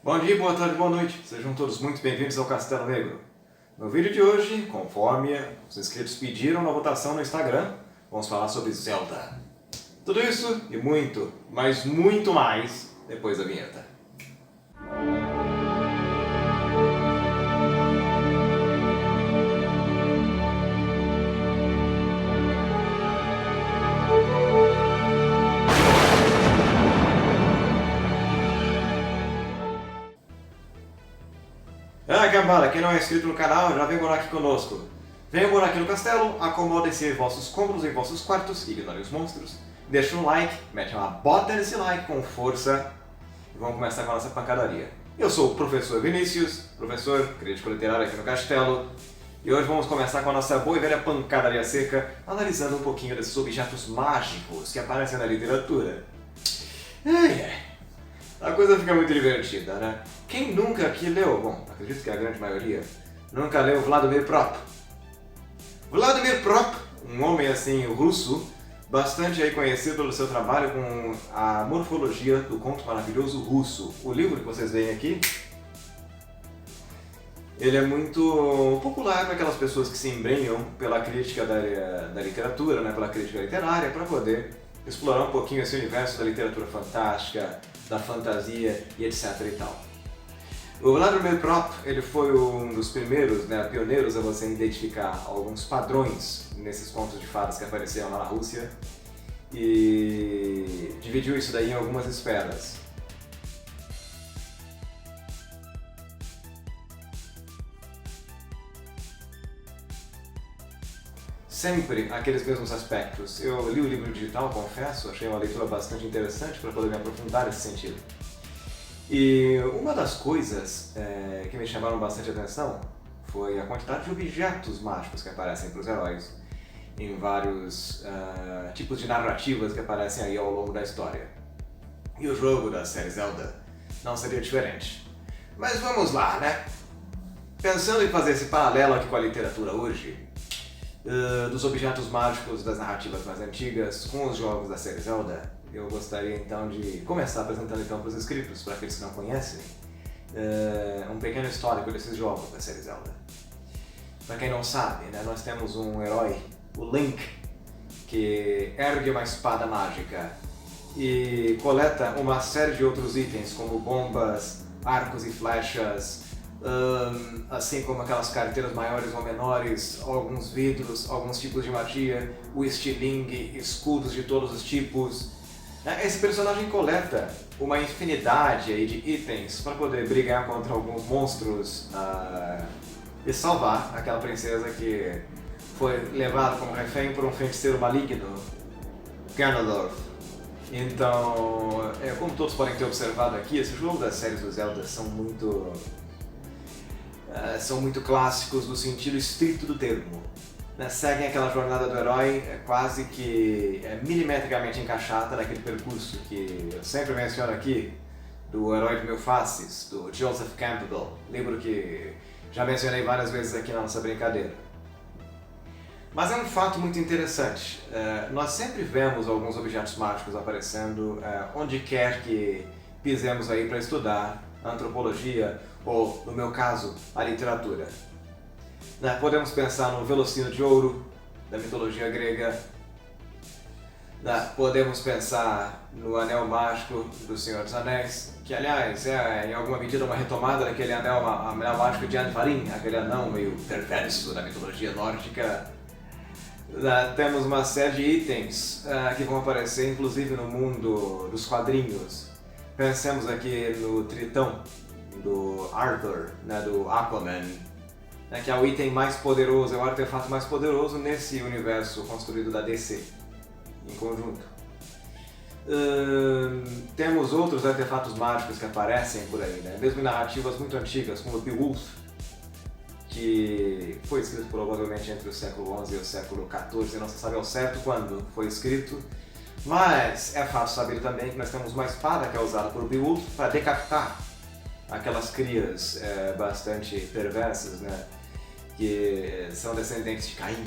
Bom dia, boa tarde, boa noite. Sejam todos muito bem-vindos ao Castelo Negro. No vídeo de hoje, conforme os inscritos pediram na votação no Instagram, vamos falar sobre Zelda. Tudo isso e muito, mas muito mais, depois da vinheta. Gambara, quem não é inscrito no canal, já vem morar aqui conosco. Venham morar aqui no castelo, acomodem-se em vossos cômodos, em vossos quartos, ignorem os monstros. Deixem um like, metem uma bota nesse like com força e vamos começar com a nossa pancadaria. Eu sou o professor Vinícius, professor, crítico literário aqui no castelo, e hoje vamos começar com a nossa boa e velha pancadaria seca, analisando um pouquinho desses objetos mágicos que aparecem na literatura. A coisa fica muito divertida, né? Quem nunca aqui leu, bom, acredito que a grande maioria, nunca leu Vladimir Prop. Vladimir Prop, um homem assim russo, bastante aí conhecido pelo seu trabalho com a morfologia do conto maravilhoso russo. O livro que vocês veem aqui, ele é muito popular para aquelas pessoas que se embrenham pela crítica da literatura, né, pela crítica literária, para poder explorar um pouquinho esse universo da literatura fantástica, da fantasia e etc e tal. O Vladimir Prop, ele foi um dos primeiros, né, pioneiros a você identificar alguns padrões nesses contos de fadas que apareceram lá na Rússia e dividiu isso daí em algumas esferas. Sempre aqueles mesmos aspectos. Eu li o livro digital, confesso, achei uma leitura bastante interessante para poder me aprofundar nesse sentido. E uma das coisas que me chamaram bastante atenção foi a quantidade de objetos mágicos que aparecem para os heróis em vários tipos de narrativas que aparecem aí ao longo da história. E o jogo da série Zelda não seria diferente. Mas vamos lá, né? Pensando em fazer esse paralelo aqui com a literatura hoje, dos objetos mágicos das narrativas mais antigas com os jogos da série Zelda, eu gostaria então de começar apresentando então para os inscritos, para aqueles que não conhecem, um pequeno histórico desses jogos da série Zelda. Para quem não sabe, né, nós temos um herói, o Link, que ergue uma espada mágica e coleta uma série de outros itens como bombas, arcos e flechas, assim como aquelas carteiras maiores ou menores, alguns vidros, alguns tipos de magia, o estilingue, escudos de todos os tipos. Esse personagem coleta uma infinidade aí de itens para poder brigar contra alguns monstros e salvar aquela princesa que foi levada como refém por um feiticeiro maligno, Ganondorf. Então, como todos podem ter observado aqui, esse jogo das séries do Zelda são muito clássicos no sentido estrito do termo. Seguem aquela jornada do herói quase que milimetricamente encaixada naquele percurso que eu sempre menciono aqui, do Herói de Mil Faces, do Joseph Campbell, livro que já mencionei várias vezes aqui na nossa brincadeira. Mas é um fato muito interessante, nós sempre vemos alguns objetos mágicos aparecendo onde quer que pisemos aí para estudar a antropologia ou, no meu caso, a literatura. Podemos pensar no Velocino de Ouro, da mitologia grega. Podemos pensar no Anel Mágico do Senhor dos Anéis, que aliás é em alguma medida uma retomada daquele anel mágico de Andvarin, aquele anão meio perverso da mitologia nórdica. Temos uma série de itens que vão aparecer inclusive no mundo dos quadrinhos. Pensemos aqui no Tritão, do Arthur, do Aquaman, que é o item mais poderoso, é o artefato mais poderoso nesse universo construído da DC, em conjunto. Temos outros artefatos mágicos que aparecem por aí, mesmo em narrativas muito antigas, como o Beowulf, que foi escrito provavelmente entre o século XI e o século XIV, não se sabe ao certo quando foi escrito, mas é fácil saber também que nós temos uma espada que é usada por Beowulf para decapitar aquelas crias bastante perversas, que são descendentes de Caim.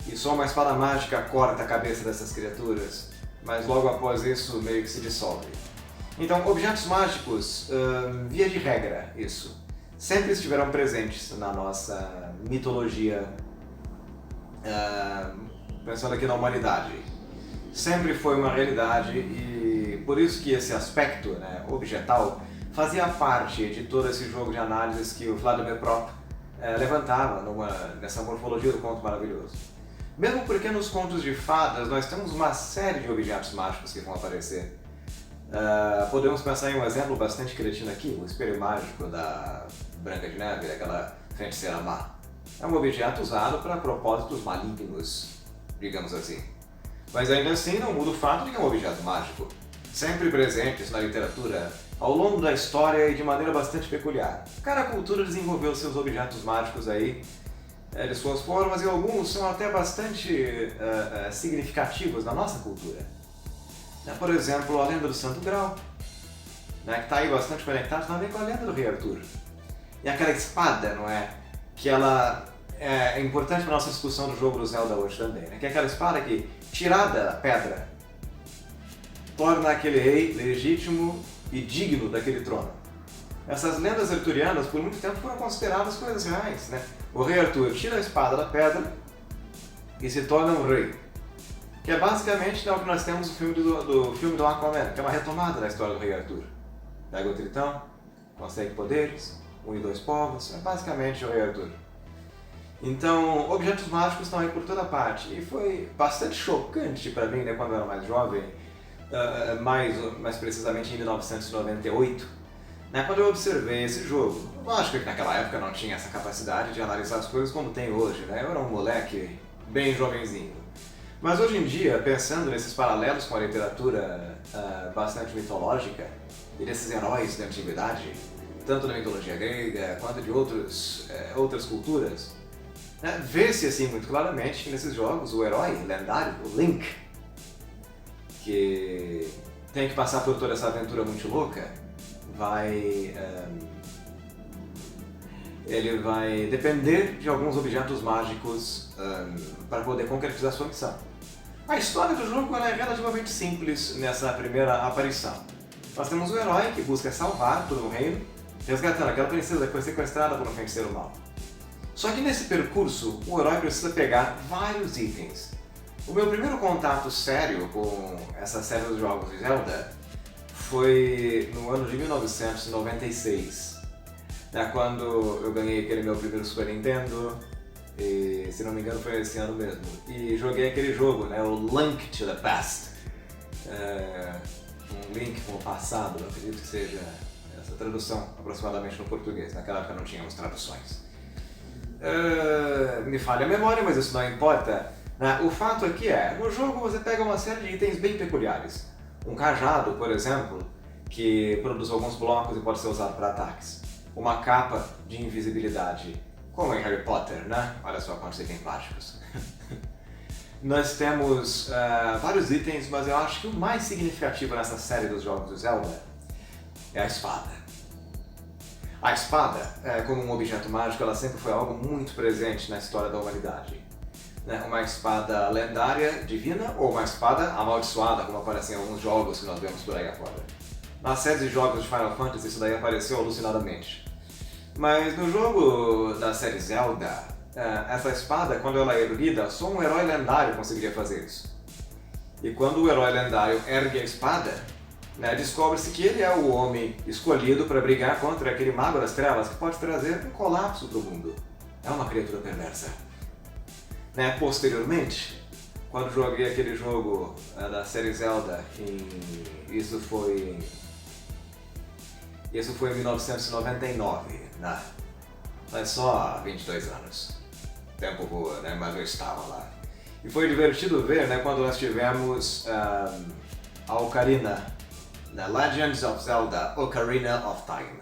E só uma espada mágica corta a cabeça dessas criaturas, mas logo após isso meio que se dissolve. Então, objetos mágicos, via de regra, isso, sempre estiveram presentes na nossa mitologia, pensando aqui na humanidade. Sempre foi uma realidade e por isso que esse aspecto, né, objetal fazia parte de todo esse jogo de análises que o Vladimir Prop levantava nessa morfologia do conto maravilhoso. Mesmo porque nos contos de fadas nós temos uma série de objetos mágicos que vão aparecer. Podemos pensar em um exemplo bastante cretino aqui, o espelho mágico da Branca de Neve, daquela feiticeira má. É um objeto usado para propósitos malignos, digamos assim. Mas ainda assim não muda o fato de que é um objeto mágico, sempre presente na literatura ao longo da história e de maneira bastante peculiar. Cada cultura desenvolveu seus objetos mágicos aí, de suas formas, e alguns são até bastante significativos na nossa cultura. Por exemplo, a lenda do Santo Graal, que está aí bastante conectado também com a lenda do Rei Arthur. E aquela espada, não é? Que ela é importante para a nossa discussão do jogo do Zelda hoje também, né? Que é aquela espada que, tirada da pedra, torna aquele rei legítimo e digno daquele trono. Essas lendas arturianas, por muito tempo, foram consideradas coisas reais, né? O Rei Arthur tira a espada da pedra e se torna um rei. Que é basicamente o que nós temos no filme do filme do Aquaman, que é uma retomada da história do Rei Arthur. Pega o Tritão, consegue poderes, une dois povos, é basicamente o Rei Arthur. Então, objetos mágicos estão aí por toda parte. E foi bastante chocante para mim, né, quando eu era mais jovem, mais precisamente em 1998, né, quando eu observei esse jogo. Lógico que naquela época eu não tinha essa capacidade de analisar as coisas como tem hoje, né? Eu era um moleque bem jovenzinho. Mas hoje em dia, pensando nesses paralelos com a literatura bastante mitológica e desses heróis da antiguidade, tanto da mitologia grega quanto de outras culturas, vê-se assim muito claramente que nesses jogos o herói lendário, o Link, que tem que passar por toda essa aventura muito louca, ele vai depender de alguns objetos mágicos para poder concretizar sua missão. A história do jogo é relativamente simples nessa primeira aparição. Nós temos um herói que busca salvar todo um reino, resgatando aquela princesa que foi sequestrada por um feiticeiro mau. Só que nesse percurso, o herói precisa pegar vários itens. O meu primeiro contato sério com essa série de jogos de Zelda foi no ano de 1996, quando eu ganhei aquele meu primeiro Super Nintendo, e se não me engano foi esse ano mesmo, e joguei aquele jogo, o Link to the Past, um link com o passado, eu acredito que seja essa tradução aproximadamente no português, naquela época não tínhamos traduções. Me falha a memória, mas isso não importa. O fato aqui no jogo você pega uma série de itens bem peculiares. Um cajado, por exemplo, que produz alguns blocos e pode ser usado para ataques. Uma capa de invisibilidade, como em Harry Potter, né? Olha só quantos itens mágicos. Nós temos vários itens, mas eu acho que o mais significativo nessa série dos jogos do Zelda é a espada. A espada, como um objeto mágico, ela sempre foi algo muito presente na história da humanidade. Uma espada lendária, divina, ou uma espada amaldiçoada, como aparece em alguns jogos que nós vemos por aí afora. Na série de jogos de Final Fantasy isso daí apareceu alucinadamente. Mas no jogo da série Zelda, essa espada, quando ela é erguida, só um herói lendário conseguiria fazer isso. E quando o herói lendário ergue a espada, descobre-se que ele é o homem escolhido para brigar contra aquele mago das trevas que pode trazer um colapso para o mundo. É uma criatura perversa. Posteriormente, quando joguei aquele jogo da série Zelda, isso foi em 1999, Faz só 22 anos. O tempo voa, mas eu estava lá. E foi divertido ver, quando nós tivemos a Ocarina, Legends of Zelda, Ocarina of Time.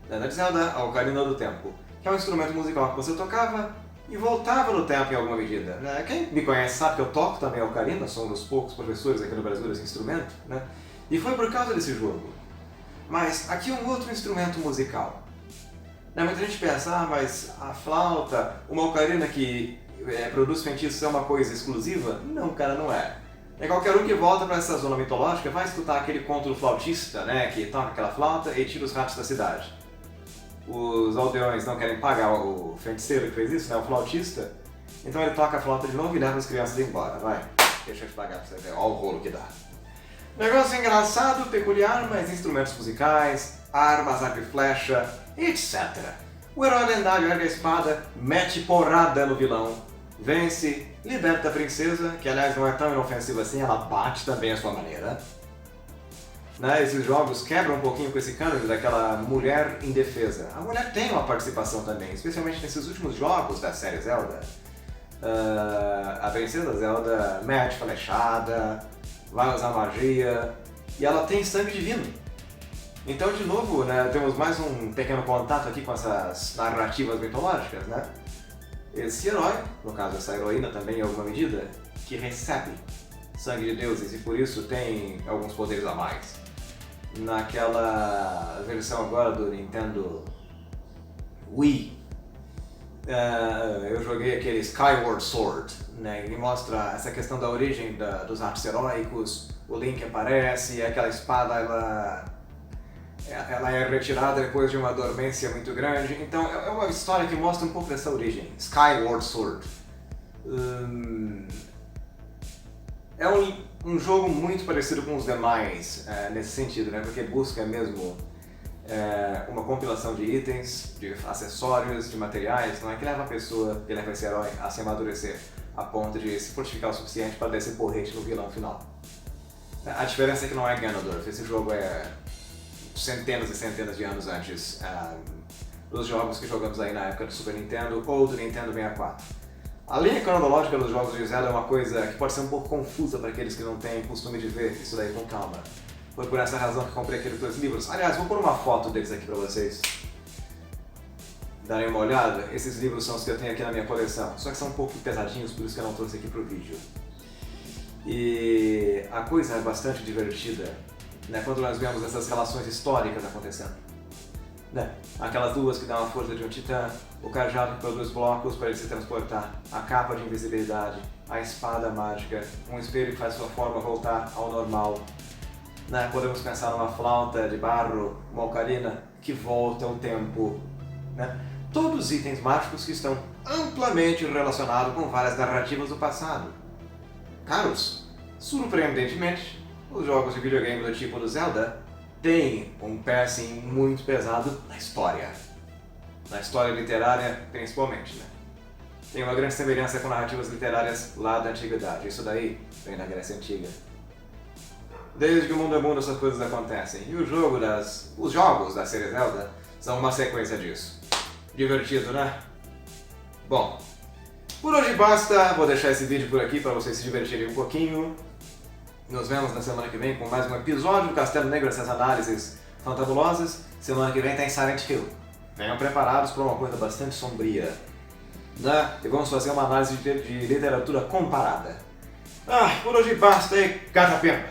Na Zelda, a Ocarina do Tempo, que é um instrumento musical que você tocava e voltava no tempo em alguma medida. Quem me conhece sabe que eu toco também a ocarina, sou um dos poucos professores aqui no Brasil desse instrumento, e foi por causa desse jogo. Mas aqui um outro instrumento musical. Muita gente pensa, mas a flauta, uma ocarina que produz feitiços é uma coisa exclusiva? Não, cara, não é. E qualquer um que volta para essa zona mitológica vai escutar aquele conto do flautista, né, que toca aquela flauta e tira os ratos da cidade. Os aldeões não querem pagar o feiticeiro que fez isso, né, o flautista, então ele toca a flauta de novo e leva as crianças embora. Vai, deixa eu te pagar pra você ver, olha o rolo que dá. Negócio engraçado, peculiar, mas instrumentos musicais, armas, arco e flecha, etc. O herói lendário ergue a espada, mete porrada no vilão, vence, liberta a princesa, que aliás não é tão inofensiva assim, ela bate também à sua maneira. Né, esses jogos quebram um pouquinho com esse cânone daquela mulher indefesa. A mulher tem uma participação também, especialmente nesses últimos jogos da série Zelda. A princesa Zelda mete flechada, vai usar magia, e ela tem sangue divino. Então, de novo, né, temos mais um pequeno contato aqui com essas narrativas mitológicas, né? Esse herói, no caso essa heroína também em alguma medida, que recebe sangue de deuses e por isso tem alguns poderes a mais. Naquela versão agora do Nintendo Wii, eu joguei aquele Skyward Sword, né? Ele mostra essa questão da origem dos atos heróicos, o Link aparece e aquela espada ela é retirada depois de uma dormência muito grande, então é uma história que mostra um pouco dessa origem. Skyward Sword. É um jogo muito parecido com os demais nesse sentido, né? Porque busca mesmo uma compilação de itens, de acessórios, de materiais, não é que leva a pessoa, que leva esse herói a se amadurecer a ponto de se fortificar o suficiente para descer porrete no vilão final. A diferença é que não é Ganondorf, esse jogo é centenas e centenas de anos antes dos jogos que jogamos aí na época do Super Nintendo ou do Nintendo 64. A linha cronológica dos jogos de Zelda é uma coisa que pode ser um pouco confusa para aqueles que não têm costume de ver isso daí com calma. Foi por essa razão que comprei aqueles dois livros. Aliás, vou pôr uma foto deles aqui para vocês darem uma olhada. Esses livros são os que eu tenho aqui na minha coleção, só que são um pouco pesadinhos, por isso que eu não trouxe aqui para o vídeo. E a coisa é bastante divertida, né, quando nós vemos essas relações históricas acontecendo. Né? Aquelas luvas que dão a força de um titã, o cajado que produz blocos para ele se transportar, a capa de invisibilidade, a espada mágica, um espelho que faz sua forma voltar ao normal. Né? Podemos pensar numa flauta de barro, uma ocarina que volta ao tempo. Né? Todos itens mágicos que estão amplamente relacionados com várias narrativas do passado. Caros, surpreendentemente, os jogos de videogame do tipo do Zelda têm um pé assim muito pesado na história literária principalmente, né? Tem uma grande semelhança com narrativas literárias lá da antiguidade, isso daí vem da Grécia Antiga. Desde que o mundo é mundo essas coisas acontecem, e os jogos da série Zelda são uma sequência disso. Divertido, né? Bom, por hoje basta, vou deixar esse vídeo por aqui para vocês se divertirem um pouquinho. Nos vemos na semana que vem com mais um episódio do Castelo Negro, essas análises fantabulosas. Semana que vem tem Silent Hill. Venham preparados para uma coisa bastante sombria. Né? E vamos fazer uma análise de literatura comparada. Por hoje basta e cata apenas.